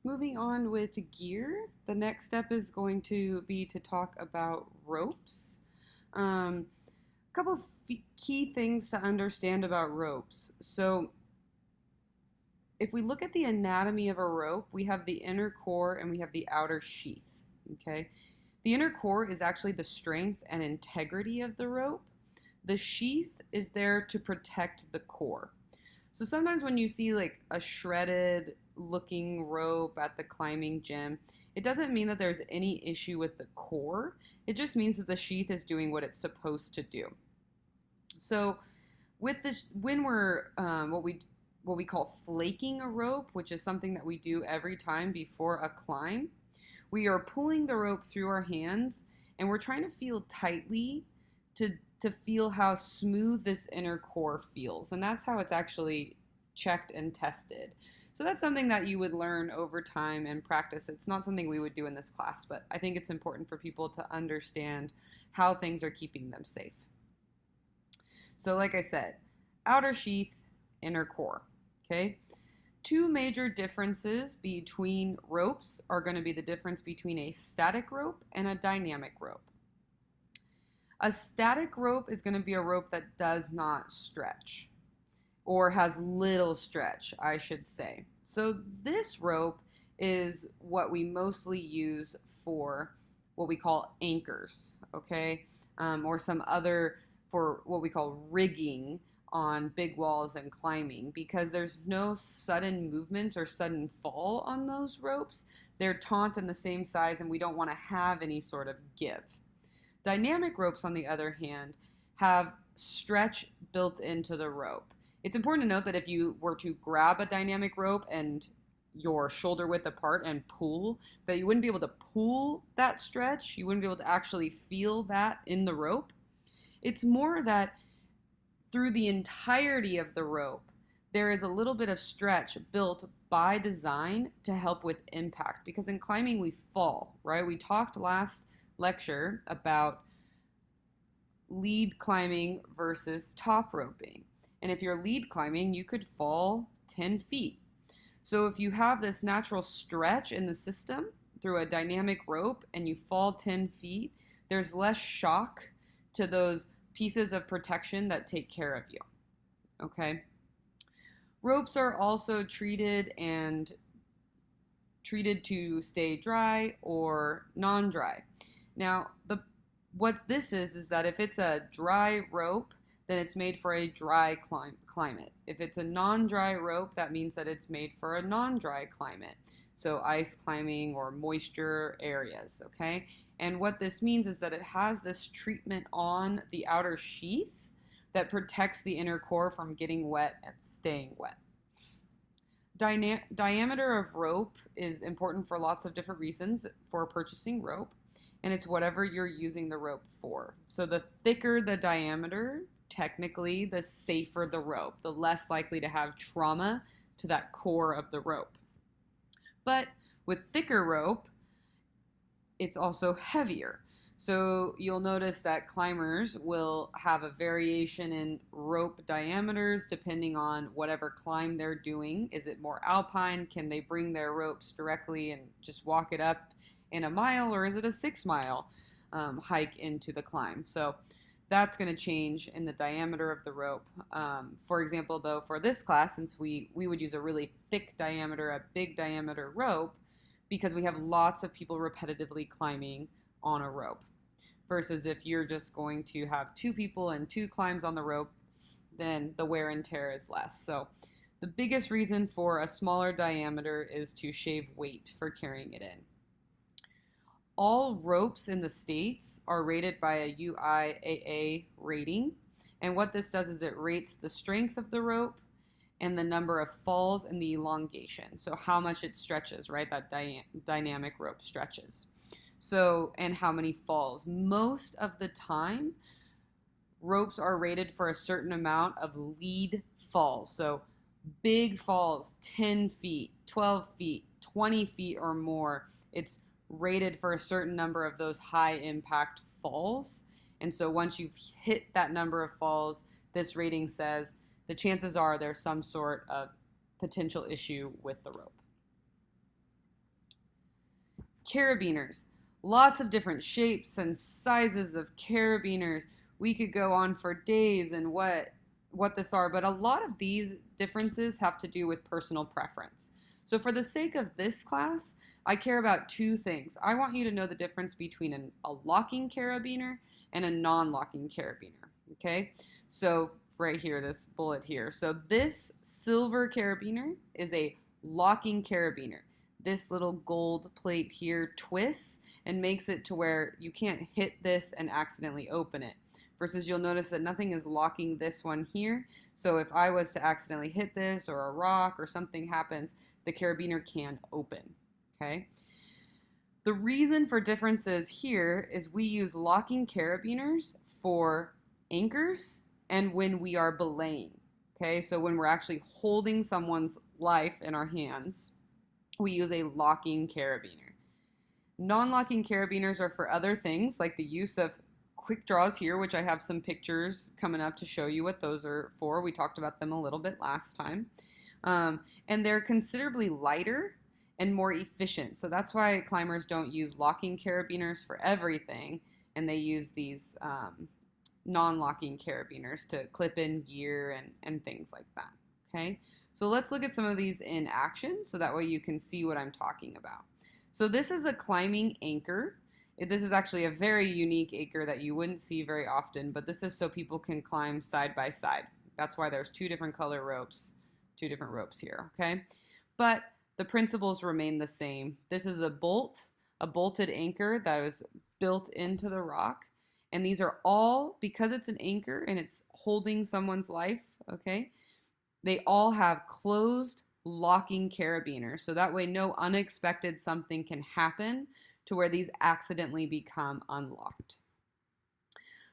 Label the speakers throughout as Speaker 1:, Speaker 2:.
Speaker 1: Moving on with gear, the next step is going to be to talk about ropes. A couple of key things to understand about ropes. So, if we look at the anatomy of a rope, we have the inner core and we have the outer sheath. Okay, the inner core is actually the strength and integrity of the rope. The sheath is there to protect the core. So sometimes when you see like a shredded looking rope at the climbing gym, it doesn't mean that there's any issue with the core. It just means that the sheath is doing what it's supposed to do. So with this, when we're what we call flaking a rope, which is something that we do every time before a climb, we are pulling the rope through our hands and we're trying to feel tightly to feel how smooth this inner core feels. And that's how it's actually checked and tested. So that's something that you would learn over time and practice. It's not something we would do in this class, but I think it's important for people to understand how things are keeping them safe. So like I said, outer sheath, inner core, okay? Two major differences between ropes are going to be the difference between a static rope and a dynamic rope. A static rope is going to be a rope that does not stretch or has little stretch, I should say. So this rope is what we mostly use for what we call anchors, okay? Or some other for what we call rigging on big walls and climbing, because there's no sudden movements or sudden fall on those ropes. They're taut and the same size, and we don't want to have any sort of give. Dynamic ropes, on the other hand, have stretch built into the rope. It's important to note that if you were to grab a dynamic rope and your shoulder width apart and pull, that you wouldn't be able to pull that stretch. You wouldn't be able to actually feel that in the rope. It's more that through the entirety of the rope, there is a little bit of stretch built by design to help with impact. Because in climbing, we fall, right? We talked last lecture about lead climbing versus top roping. And if you're lead climbing, you could fall 10 feet. So if you have this natural stretch in the system through a dynamic rope and you fall 10 feet, there's less shock to those pieces of protection that take care of you. Okay? Ropes are also treated to stay dry or non-dry. Now, what this is that if it's a dry rope, then it's made for a dry climate. If it's a non-dry rope, that means that it's made for a non-dry climate. So ice climbing or moisture areas, okay? And what this means is that it has this treatment on the outer sheath that protects the inner core from getting wet and staying wet. Diameter of rope is important for lots of different reasons for purchasing rope, and it's whatever you're using the rope for. So the thicker the diameter, technically, the safer the rope, the less likely to have trauma to that core of the rope. But with thicker rope, it's also heavier. So you'll notice that climbers will have a variation in rope diameters depending on whatever climb they're doing. Is it more alpine? Can they bring their ropes directly and just walk it up in a mile, or is it a 6 mile hike into the climb? So that's going to change in the diameter of the rope. For example, though, for this class, since we would use a really thick diameter, a big diameter rope, because we have lots of people repetitively climbing on a rope. Versus if you're just going to have two people and two climbs on the rope, then the wear and tear is less. So the biggest reason for a smaller diameter is to shave weight for carrying it in. All ropes in the States are rated by a UIAA rating. And what this does is it rates the strength of the rope and the number of falls and the elongation. So how much it stretches, right? That dynamic rope stretches. So, and how many falls. Most of the time, ropes are rated for a certain amount of lead falls. So big falls, 10 feet, 12 feet, 20 feet or more. It's rated for a certain number of those high impact falls. And so once you've hit that number of falls, this rating says the chances are there's some sort of potential issue with the rope. Carabiners. Lots of different shapes and sizes of carabiners. We could go on for days and what this are, but a lot of these differences have to do with personal preference. So for the sake of this class, I care about two things. I want you to know the difference between a locking carabiner and a non-locking carabiner, okay? So right here, this bullet here. So this silver carabiner is a locking carabiner. This little gold plate here twists and makes it to where you can't hit this and accidentally open it. Versus you'll notice that nothing is locking this one here. So if I was to accidentally hit this or a rock or something happens, the carabiner can open, okay? The reason for differences here is we use locking carabiners for anchors and when we are belaying, okay? So when we're actually holding someone's life in our hands, we use a locking carabiner. Non-locking carabiners are for other things, like the use of quick draws here, which I have some pictures coming up to show you what those are for. We talked about them a little bit last time. And they're considerably lighter and more efficient. So that's why climbers don't use locking carabiners for everything, and they use these non-locking carabiners to clip in gear and things like that, okay? So let's look at some of these in action so that way you can see what I'm talking about. So this is a climbing anchor. This is actually a very unique anchor that you wouldn't see very often, but this is so people can climb side by side. That's why there's two different color ropes, two different ropes here, okay? But the principles remain the same. This is a bolted anchor that is built into the rock. And these are all, because it's an anchor and it's holding someone's life, okay? They all have closed locking carabiners. So that way no unexpected something can happen to where these accidentally become unlocked.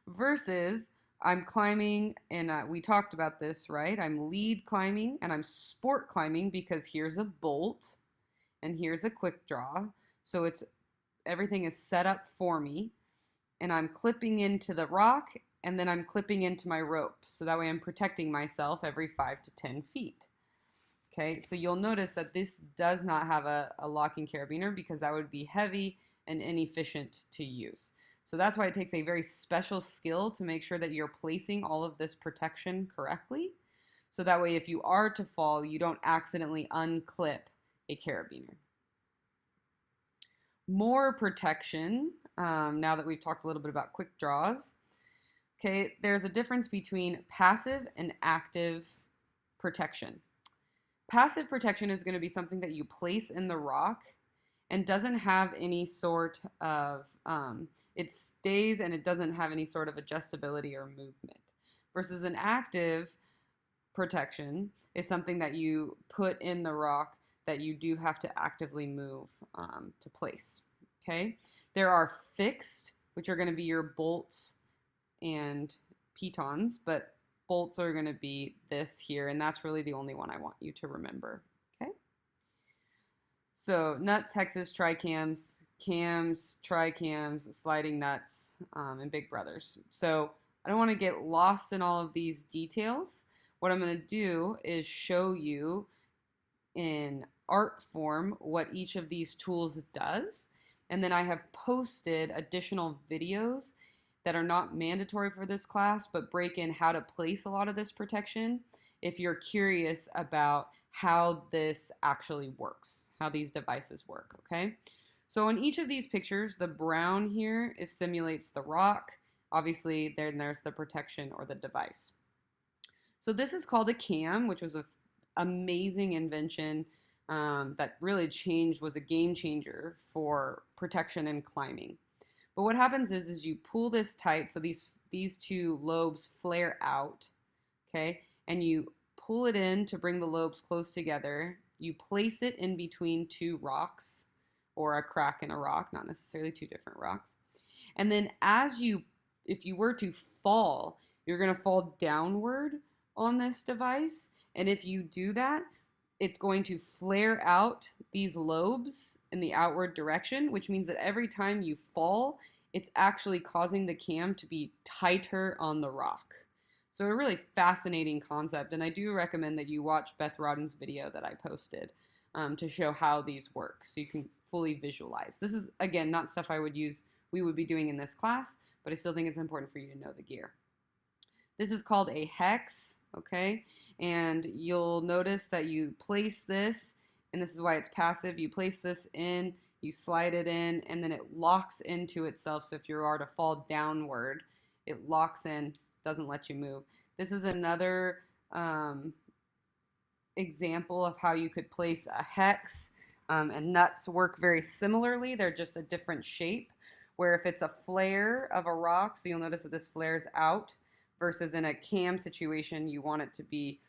Speaker 1: Versus I'm climbing, and we talked about this, right? I'm lead climbing and I'm sport climbing because here's a bolt and here's a quick draw. So everything is set up for me, and I'm clipping into the rock and then I'm clipping into my rope. So that way I'm protecting myself every 5 to 10 feet. Okay, so you'll notice that this does not have a locking carabiner because that would be heavy and inefficient to use. So that's why it takes a very special skill to make sure that you're placing all of this protection correctly. So that way if you are to fall, you don't accidentally unclip a carabiner. More protection, now that we've talked a little bit about quick draws. Okay, there's a difference between passive and active protection. Passive protection is going to be something that you place in the rock and doesn't have any sort of, it stays and it doesn't have any sort of adjustability or movement. Versus an active protection is something that you put in the rock that you do have to actively move to place, okay? There are fixed, which are going to be your bolts and pitons, but bolts are going to be this here, and that's really the only one I want you to remember, okay? So nuts, hexes, tricams, cams, tricams, sliding nuts, and big brothers. So I don't want to get lost in all of these details. What I'm going to do is show you in art form what each of these tools does, and then I have posted additional videos that are not mandatory for this class, but break in how to place a lot of this protection if you're curious about how this actually works, how these devices work, okay? So in each of these pictures, the brown here simulates the rock. Obviously, there's the protection or the device. So this is called a cam, which was an amazing invention that really was a game changer for protection and climbing. But what happens is you pull this tight, so these two lobes flare out, okay? And you pull it in to bring the lobes close together. You place it in between two rocks or a crack in a rock, not necessarily two different rocks. And then if you were to fall, you're gonna fall downward on this device. And if you do that, it's going to flare out these lobes in the outward direction, which means that every time you fall, it's actually causing the cam to be tighter on the rock. So a really fascinating concept, and I do recommend that you watch Beth Rodden's video that I posted to show how these work so you can fully visualize. This is, again, not stuff we would be doing in this class, but I still think it's important for you to know the gear. This is called a hex, okay? And you'll notice that you place this, and this is why it's passive. You place this in, you slide it in, and then it locks into itself. So if you are to fall downward, it locks in, doesn't let you move. This is another example of how you could place a hex, and nuts work very similarly. They're just a different shape, where if it's a flare of a rock, so you'll notice that this flares out, versus in a cam situation, you want it to be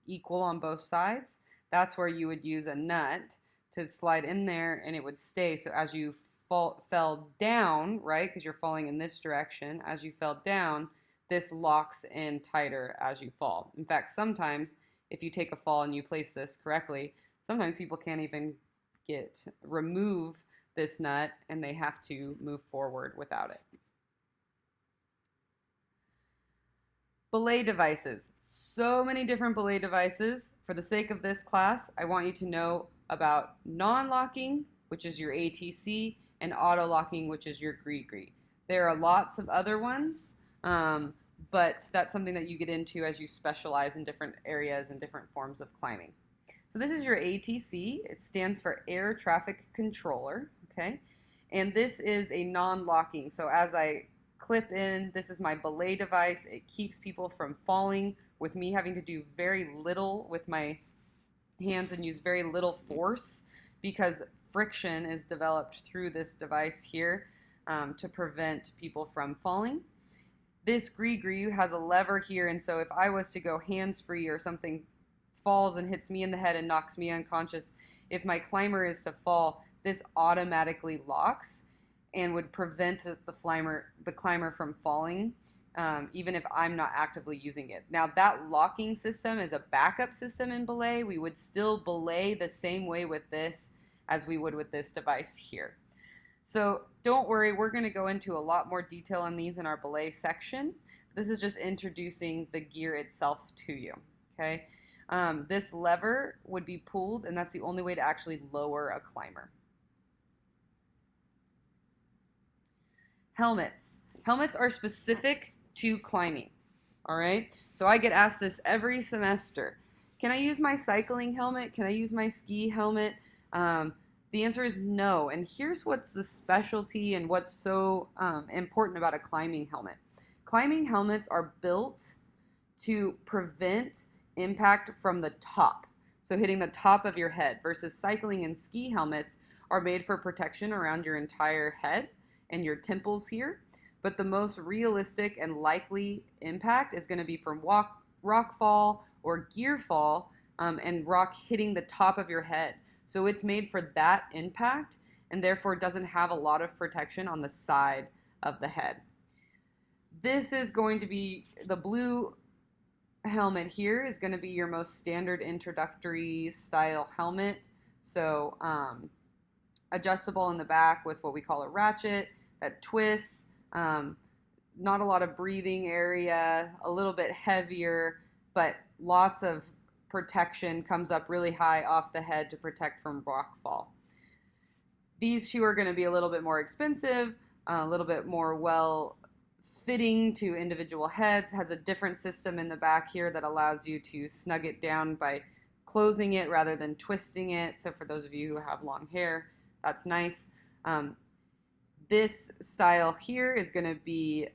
Speaker 1: equal on both sides. That's where you would use a nut to slide in there, and it would stay. So as you fell down, right, because you're falling in this direction, as you fell down, this locks in tighter as you fall. In fact, sometimes if you take a fall and you place this correctly, sometimes people can't even remove this nut, and they have to move forward without it. Belay devices. So many different belay devices. For the sake of this class, I want you to know about non-locking, which is your ATC, and auto-locking, which is your GRI-GRI. There are lots of other ones, but that's something that you get into as you specialize in different areas and different forms of climbing. So this is your ATC. It stands for Air Traffic Controller, okay? And this is a non-locking. So as I clip in, this is my belay device. It keeps people from falling with me having to do very little with my hands and use very little force, because friction is developed through this device here to prevent people from falling. This GRI-GRI has a lever here, and so if I was to go hands-free or something falls and hits me in the head and knocks me unconscious, if my climber is to fall, this automatically locks and would prevent the climber from falling, even if I'm not actively using it. Now, that locking system is a backup system in belay. We would still belay the same way with this as we would with this device here. So don't worry, we're going to go into a lot more detail on these in our belay section. This is just introducing the gear itself to you, okay? This lever would be pulled, and that's the only way to actually lower a climber. Helmets. Helmets are specific to climbing, all right? So I get asked this every semester. Can I use my cycling helmet? Can I use my ski helmet? The answer is no, and here's what's the specialty and what's so important about a climbing helmet. Climbing helmets are built to prevent impact from the top, so hitting the top of your head, versus cycling and ski helmets are made for protection around your entire head and your temples here. But the most realistic and likely impact is going to be from rock fall or gear fall, and rock hitting the top of your head. So it's made for that impact, and therefore doesn't have a lot of protection on the side of the head. This is going to be the blue helmet here is going to be your most standard introductory style helmet. So adjustable in the back with what we call a ratchet that twists, not a lot of breathing area, a little bit heavier, but lots of protection, comes up really high off the head to protect from rock fall. These two are going to be a little bit more expensive, a little bit more well fitting to individual heads, has a different system in the back here that allows you to snug it down by closing it rather than twisting it. So for those of you who have long hair, that's nice. This style here is going to be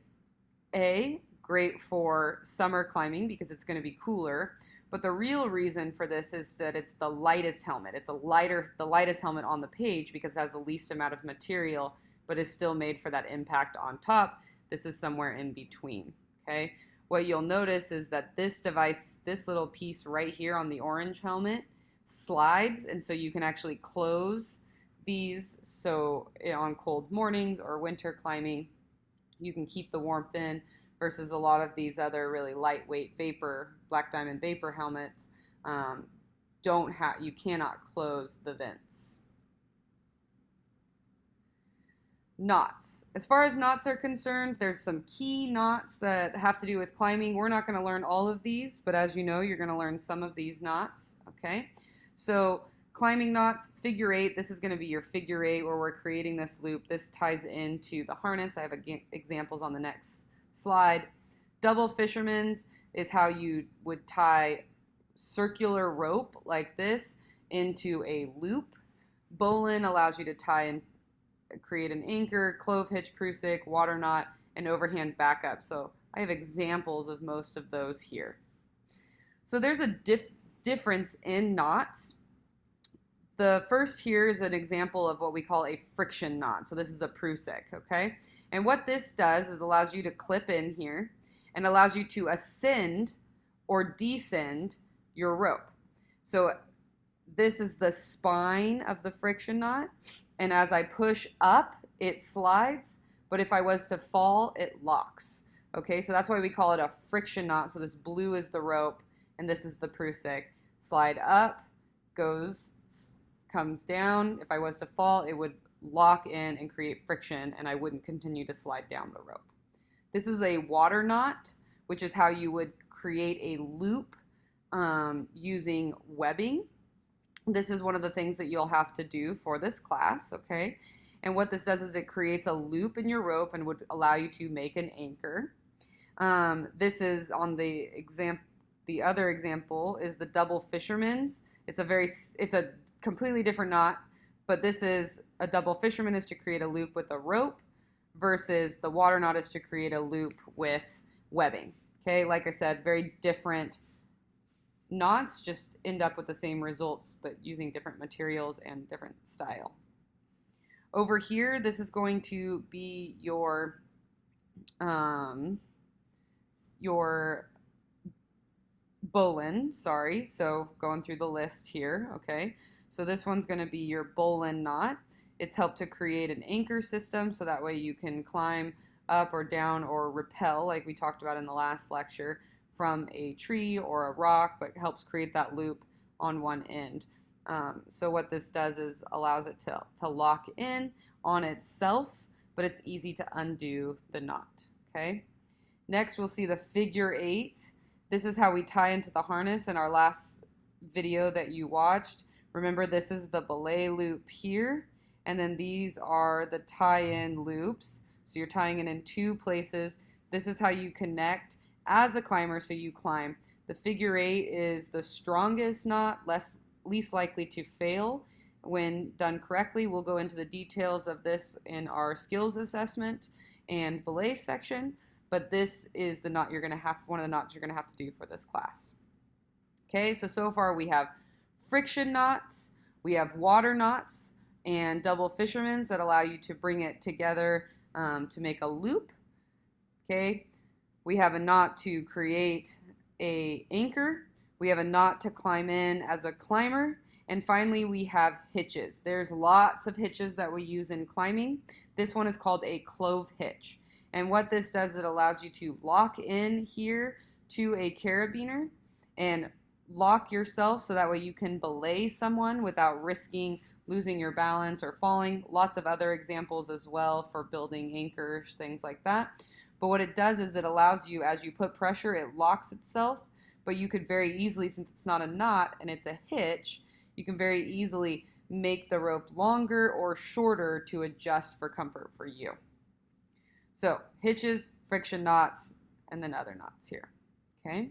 Speaker 1: great for summer climbing because it's going to be cooler. But the real reason for this is that it's the lightest helmet. It's the lightest helmet on the page because it has the least amount of material, but is still made for that impact on top. This is somewhere in between, okay? What you'll notice is that this device, this little piece right here on the orange helmet, slides, and so you can actually close these. So on cold mornings or winter climbing, you can keep the warmth in, versus a lot of these other really lightweight Black Diamond Vapor helmets you cannot close the vents. Knots. As far as knots are concerned, there's some key knots that have to do with climbing. We're not going to learn all of these, but as you know, you're going to learn some of these knots, okay? So climbing knots, figure eight, this is going to be your figure eight where we're creating this loop. This ties into the harness. I have examples on the next slide. Double fisherman's is how you would tie circular rope like this into a loop. Bowline allows you to tie and create an anchor, clove hitch, prusik, water knot, and overhand backup. So I have examples of most of those here. So there's a difference in knots. The first here is an example of what we call a friction knot. So this is a prusik, okay? And what this does is allows you to clip in here and allows you to ascend or descend your rope. So this is the spine of the friction knot, and as I push up, it slides, but if I was to fall, it locks. Okay, so that's why we call it a friction knot. So this blue is the rope, and this is the prusik. Slide up, comes down. If I was to fall, it would lock in and create friction, and I wouldn't continue to slide down the rope. This is a water knot, which is how you would create a loop using webbing. This is one of the things that you'll have to do for this class, okay? And what this does is it creates a loop in your rope and would allow you to make an anchor. This is on the other example is the double fisherman's. It's a completely different knot, but this is a double fisherman is to create a loop with a rope versus the water knot is to create a loop with webbing. Okay, like I said, very different knots, just end up with the same results, but using different materials and different style. Over here, this is going to be your bowline, sorry, so going through the list here, okay. So this one's going to be your bowline knot. It's helped to create an anchor system, so that way you can climb up or down or rappel, like we talked about in the last lecture, from a tree or a rock, but helps create that loop on one end. So what this does is allows it to lock in on itself, but it's easy to undo the knot, okay? Next, we'll see the figure eight. This is how we tie into the harness in our last video that you watched. Remember, this is the belay loop here, and then these are the tie-in loops. So you're tying it in two places. This is how you connect as a climber, so you climb. The figure eight is the strongest knot, least likely to fail when done correctly. We'll go into the details of this in our skills assessment and belay section, but this is the knot one of the knots you're gonna have to do for this class. Okay, so far we have friction knots, we have water knots, and double fisherman's that allow you to bring it together to make a loop. Okay, we have a knot to create a anchor. We have a knot to climb in as a climber. And finally, we have hitches. There's lots of hitches that we use in climbing. This one is called a clove hitch. And what this does is it allows you to lock in here to a carabiner and lock yourself so that way you can belay someone without risking losing your balance or falling. Lots of other examples as well for building anchors, things like that. But what it does is it allows you, as you put pressure, it locks itself, but you could very easily, since it's not a knot and it's a hitch, you can very easily make the rope longer or shorter to adjust for comfort for you. So hitches, friction knots, and then other knots here, okay?